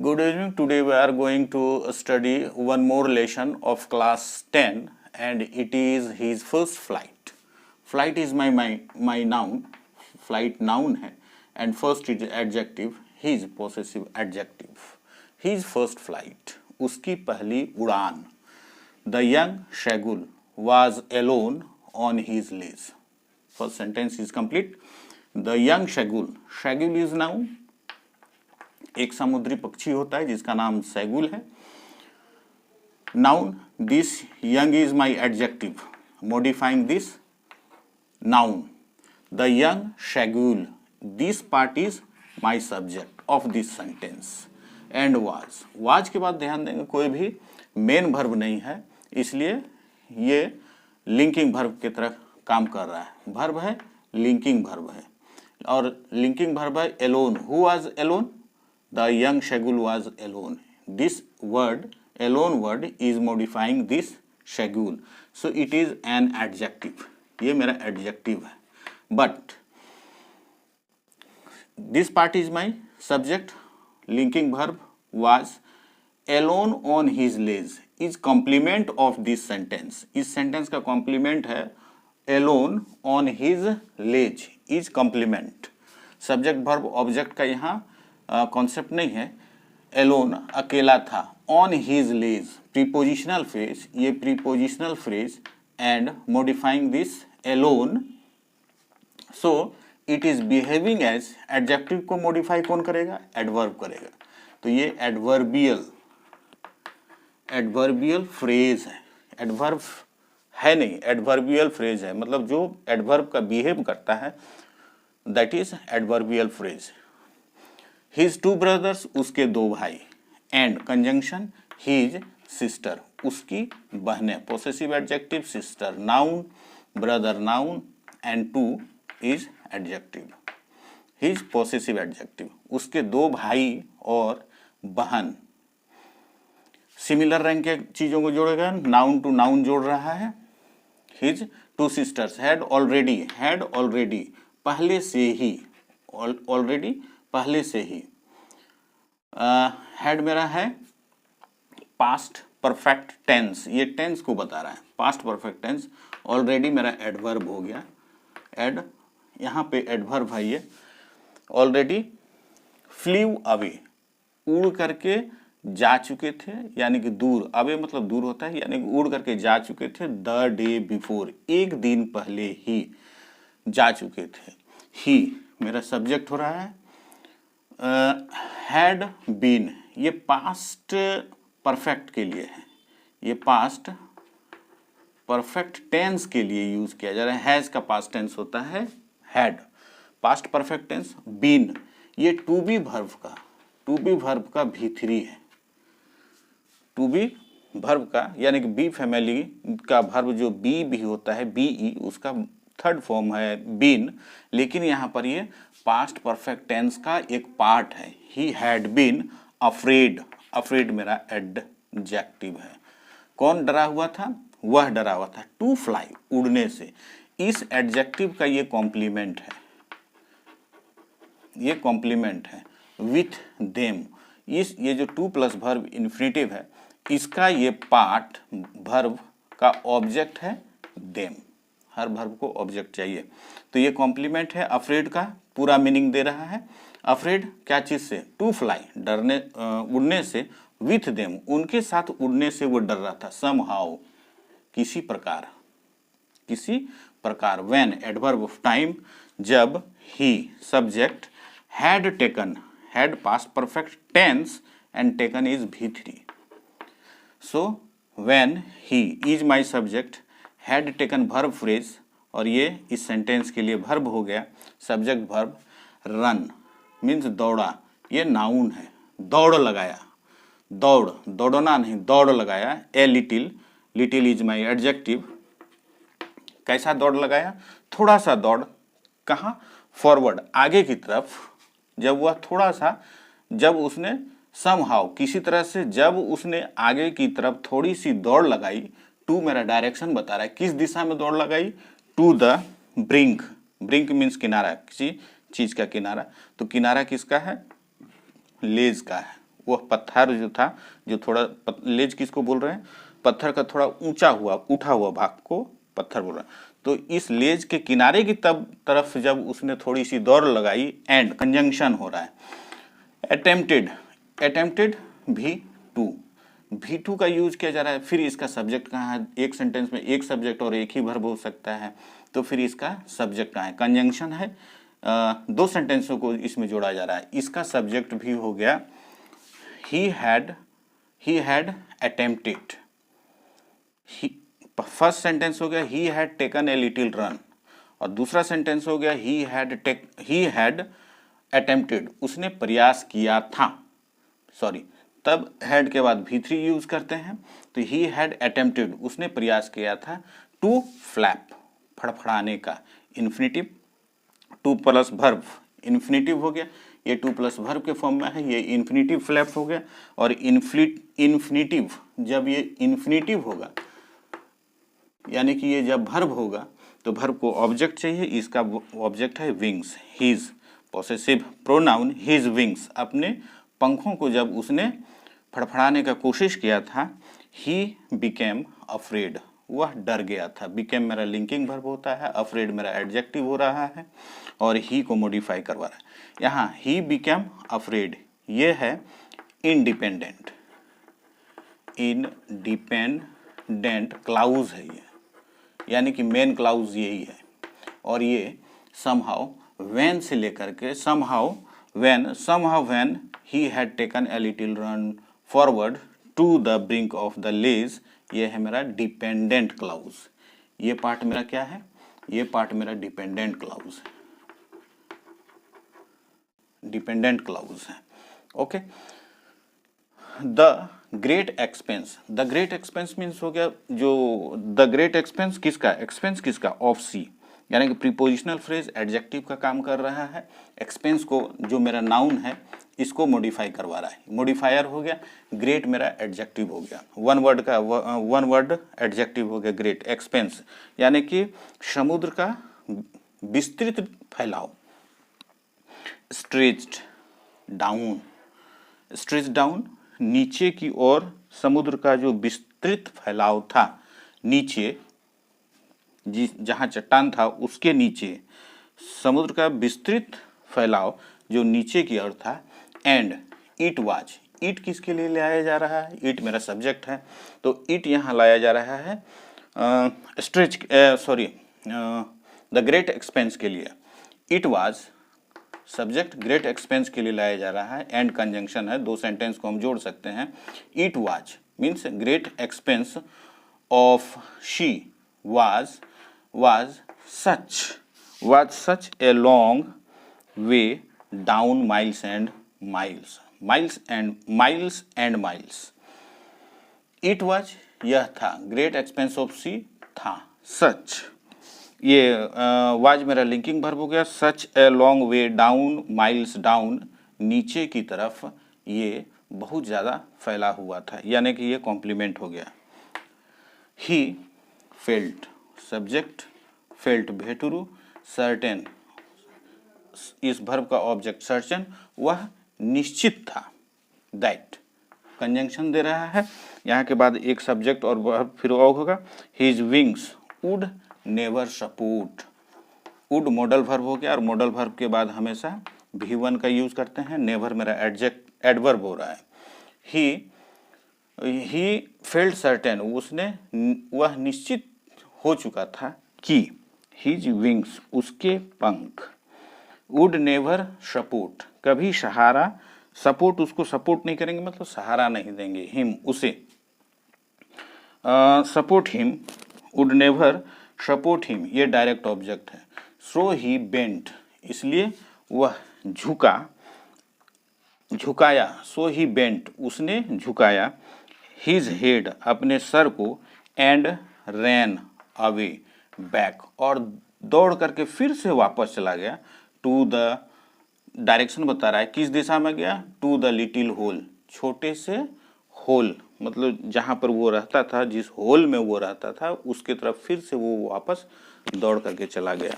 Good evening. Today we are going to study one more lesson of class 10 and it is his first flight. Flight is my noun. Flight noun है and first is adjective. His possessive adjective. His first flight. उसकी पहली उड़ान. The young Shagul was alone on his leash. First sentence is complete. The young Shagul. Shagul is noun. एक समुद्री पक्षी होता है जिसका नाम शैगुल है. Noun. This young is my adjective modifying this noun. The young seagull. This part is my subject of this sentence. And was के बाद ध्यान देंगे कोई भी मेन वर्ब नहीं है, इसलिए ये लिंकिंग वर्ब की तरह काम कर रहा है. वर्ब है, लिंकिंग वर्ब है, और लिंकिंग वर्ब है alone. Who was alone? The young Shagul was alone. This word, alone word, is modifying this Shagul. So it is an adjective. ये मेरा adjective है. But this part is my subject. Linking verb was alone on his leash is complement of this sentence. इस sentence का complement है alone on his leash is complement. Subject verb object का यहाँ concept नहीं है. Alone अकेला था. On his ledge prepositional phrase. ये prepositional phrase and modifying this alone. So it is behaving as. Adjective को मॉडिफाई कौन करेगा? एडवर्ब करेगा. तो ये एडवर्बियल फ्रेज है. एडवर्ब है नहीं, एडवर्बियल फ्रेज है. मतलब जो एडवर्ब का बिहेव करता है that is adverbial phrase. His two brothers. उसके दो भाई. And conjunction his sister. उसकी बहनें. Possessive adjective sister noun, brother noun and two is adjective. His possessive adjective. उसके दो भाई और बहन. सिमिलर रैंक के चीजों को जोड़ेगा. नाउन टू नाउन जोड़ रहा है. His two sisters had already पहले से ही. ऑलरेडी पहले से ही. हैड मेरा है पास्ट परफेक्ट टेंस. ये टेंस को बता रहा है. Past perfect tense. ऑलरेडी मेरा एडवर्ब हो गया. एड यहाँ पे एडवर्ब है. ये ऑलरेडी फ्लीव अवे. उड़ करके जा चुके थे, यानी कि दूर. अवे मतलब दूर होता है, यानी कि उड़ करके जा चुके थे. The day before. एक दिन पहले ही जा चुके थे. ही मेरा सब्जेक्ट हो रहा है. हैड बीन ये पास्ट परफेक्ट के लिए है. ये पास्ट परफेक्ट टेंस के लिए यूज किया जा रहा है. हैज का पास्ट टेंस होता है had. Past perfect tense. Been ये टू बी वर्ब का V3 है. टू बी वर्ब का, यानी कि बी फैमिली का वर्ब जो बी भी होता है, BE, उसका थर्ड फॉर्म है बीन. लेकिन यहाँ पर ये पास्ट परफेक्ट टेंस का एक पार्ट है. He had been afraid. Afraid मेरा एडजेक्टिव है. कौन डरा हुआ था? वह डरा हुआ था. टू फ्लाई उड़ने से. इस एडजेक्टिव का ये कॉम्प्लीमेंट है. ये कॉम्प्लीमेंट है विथ देम. ये जो टू प्लस वर्ब इन्फिनिटिव है, इसका ये पार्ट वर्ब का ऑब्जेक्ट है देम. हर वर्ब को ऑब्जेक्ट चाहिए. तो ये कॉम्प्लीमेंट है. अफ्रेड का पूरा मीनिंग दे रहा है. अफ्रेड क्या चीज से? टू फ्लाई डरने, उड़ने से. विथ देम उनके साथ उड़ने से वो डर रहा था. सम हाउ किसी प्रकार. व्हेन एडवर्ब ऑफ टाइम जब. He subject. Had taken. Had past perfect tense and taken is V3. So when he is my subject. Had taken verb phrase, और ये इस सेंटेंस के लिए वर्ब हो गया. Subject verb. रन मीन्स दौड़ा. ये नाउन है. दौड़ लगाया. दौड़ना नहीं, दौड़ लगाया. A little is my adjective. कैसा दौड़ लगाया? थोड़ा सा दौड़. कहाँ? फॉरवर्ड आगे की तरफ. जब वह थोड़ा सा, जब उसने समहाउ किसी तरह से, जब उसने आगे की तरफ थोड़ी सी दौड़ लगाई. टू मेरा डायरेक्शन बता रहा है. किस दिशा में दौड़ लगाई? To the brink. Brink means किनारा, किसी चीज का किनारा. तो किनारा किसका है? लेज का है. वह पत्थर जो था, जो थोड़ा लेज किसको बोल रहे हैं, पत्थर का थोड़ा ऊंचा हुआ उठा हुआ भाग को पत्थर बोल रहे हैं। तो इस लेज के किनारे की तरफ जब उसने थोड़ी सी दौड़ लगाई, एंड कंजंक्शन हो रहा है, अटेम्प्टेड V2 का यूज किया जा रहा है। फिर इसका सब्जेक्ट कहाँ है, एक सेंटेंस में एक सब्जेक्ट और एक ही वर्ब हो सकता है, तो फिर इसका सब्जेक्ट कहाँ है, कंजंक्शन है, दो सेंटेंसों को इसमें जोड़ा जा रहा है। इसका सब्जेक्ट भी हो गया he had attempted, first sentence हो गया he had taken a little run, और दूसरा सेंटेंस हो गया he had attempted, उसने प्रयास किया था, सॉरी, तब had के बाद V3 यूज करते हैं, तो he had attempted, उसने प्रयास किया था, to flap, फड़फड़ाने का, infinitive, two plus verb infinitive हो गया, ये टू प्लस वर्ब के फॉर्म में है, ये इन्फिनिटिव फ्लैप हो गया। और इन्फिनिटिव जब ये इन्फिनिटिव होगा, यानी कि ये जब वर्ब होगा, तो वर्ब को ऑब्जेक्ट चाहिए, इसका ऑब्जेक्ट है wings, his, possessive pronoun his wings, अपने पंखों को जब उसने फड़फड़ाने का कोशिश किया था, ही बिकेम अफ्रेड, वह डर गया था। बिकेम मेरा लिंकिंग वर्ब होता है, अफ्रेड मेरा एडजेक्टिव हो रहा है, और ही को मॉडिफाई करवा रहा है। यहाँ ही बिकेम अफ्रेड, ये है इंडिपेंडेंट, इंडिपेंडेंट क्लाउज है ये, यानी कि मेन क्लाउज यही है। और ये समहाउ व्हेन से लेकर के somehow when he had taken a little run forward to the brink of the ledge, ये है मेरा डिपेंडेंट क्लाउज। ये पार्ट मेरा क्या है, ये पार्ट मेरा डिपेंडेंट क्लाउज है, डिपेंडेंट क्लाउज है। Okay, the great expense, the great expense means हो गया, जो द ग्रेट एक्सपेंस किसका, एक्सपेंस किसका, ऑफ सी, यानी कि प्रीपोजिशनल फ्रेज एडजेक्टिव का काम कर रहा है। एक्सपेंस को, जो मेरा नाउन है, इसको मॉडिफाई करवा रहा है, मॉडिफायर हो गया। ग्रेट मेरा एडजेक्टिव हो गया, वन वर्ड एडजेक्टिव हो गया ग्रेट। एक्सपेंस यानी कि समुद्र का विस्तृत फैलाव। स्ट्रेच्ड डाउन नीचे की ओर, समुद्र का जो विस्तृत फैलाव था, नीचे जहाँ चट्टान था उसके नीचे समुद्र का विस्तृत फैलाव जो नीचे की ओर था। एंड इट वाज, इट किसके लिए लाया जा रहा है, इट मेरा सब्जेक्ट है, तो इट यहाँ लाया जा रहा है द ग्रेट एक्सपेंस के लिए। It was subject, great expense के लिए लाया जा रहा है, एंड कंजंक्शन है, दो सेंटेंस को हम जोड़ सकते हैं। It was means great expense of she was such a long way down miles and miles. It was, यह था, great expense of sea था, such, ये was मेरा लिंकिंग वर्ब हो गया। such a long way down, miles down, नीचे की तरफ ये बहुत ज़्यादा फैला हुआ था, यानी कि ये कॉम्प्लीमेंट हो गया। He felt, सब्जेक्ट, फेल्ट भेटुरु, सर्टेन इस वर्ब का ऑब्जेक्ट सर्टेन, वह निश्चित था। दैट कंजंक्शन दे रहा है, यहाँ के बाद एक सब्जेक्ट और वर्ब फिर और होगा। His wings would never support, would modal verb हो गया, और मॉडल वर्ब के बाद हमेशा V1 का यूज करते हैं। नेवर मेरा एडवर्ब हो रहा है। ही फेल्ट सर्टेन, उसने, वह निश्चित हो चुका था कि हिज विंग्स, उसके पंख, वुड नेवर सपोर्ट, कभी सहारा, सपोर्ट उसको सपोर्ट नहीं करेंगे, मतलब सहारा नहीं देंगे, हिम उसे, support him, would never support him, ये डायरेक्ट ऑब्जेक्ट है। सो ही बेंट, इसलिए वह झुकाया, सो ही बेंट, उसने झुकाया, हिज हेड, अपने सर को, एंड रैन अवे बैक, और दौड़ करके फिर से वापस चला गया। टू द, डायरेक्शन बता रहा है किस दिशा में गया, टू द लिटिल होल, छोटे से होल, मतलब जहाँ पर वो रहता था, जिस होल में वो रहता था उसके तरफ फिर से वो वापस दौड़ करके चला गया।